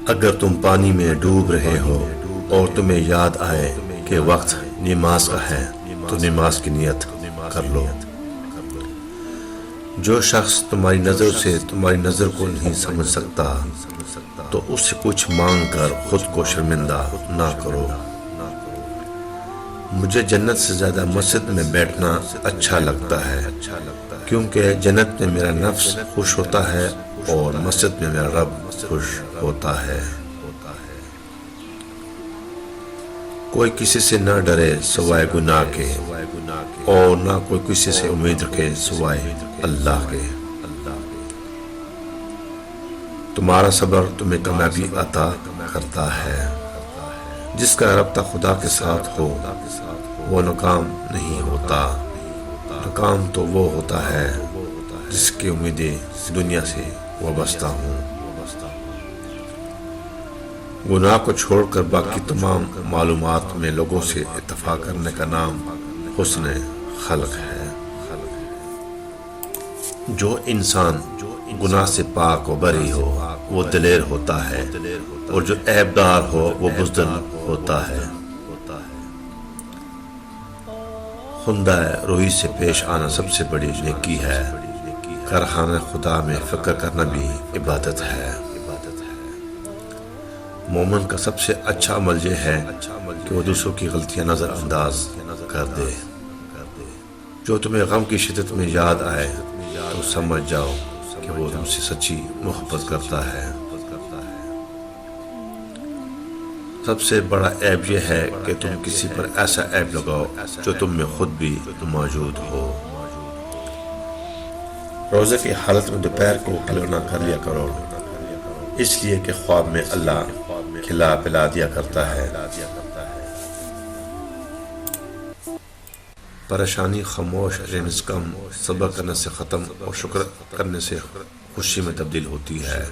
اگر تم پانی میں ڈوب رہے ہو اور تمہیں یاد آئے کہ وقت نماز کا ہے تو نماز کی نیت کر لو۔ جو شخص تمہاری نظر سے تمہاری نظر کو نہیں سمجھ سکتا تو اس سے کچھ مانگ کر خود کو شرمندہ نہ کرو۔ مجھے جنت سے زیادہ مسجد میں بیٹھنا اچھا لگتا ہے، کیونکہ جنت میں میرا نفس خوش ہوتا ہے اور مسجد میں میرا رب خوش ہوتا ہے۔ کوئی کسی سے نہ ڈرے سوائے گناہ کے، اور نہ کوئی کسی سے امید رکھے سوائے اللہ کے۔ تمہارا صبر تمہیں کامیابی عطا کرتا ہے۔ جس کا رابطہ خدا کے ساتھ ہو وہ ناکام نہیں ہوتا۔ ناکام تو وہ ہوتا ہے جس کی امیدیں دنیا سے وابستہ ہوں۔ گناہ کو چھوڑ کر باقی تمام معلومات میں لوگوں سے اتفاق کرنے کا نام حسن خلق ہے۔ جو انسان گناہ سے پاک و بری ہو وہ دلیر ہوتا ہے، اور جو عیبدار ہو وہ بزدل ہوتا ہے۔ خندہ روئی سے پیش آنا سب سے بڑی نیکی ہے۔ کارخانہ خدا میں فکر کرنا بھی عبادت ہے۔ مومن کا سب سے اچھا عمل یہ ہے کہ وہ دوسروں کی غلطیاں نظر انداز کر دے۔ جو تمہیں غم کی شدت میں یاد آئے تو سمجھ جاؤ کہ وہ تم سے سچی محبت کرتا ہے۔ سب سے بڑا عیب یہ ہے کہ تم کسی پر ایسا عیب لگاؤ جو تم میں خود بھی موجود ہو۔ روزے کی حالت میں دوپہر کو کھلونا کر لیا کرو، اس لیے کہ خواب میں اللہ کھلا پلا دیا کرتا ہے۔ پریشانی خاموش رہنے سے کم، صبر کرنے سے ختم اور شکر کرنے سے خوشی میں تبدیل ہوتی ہے۔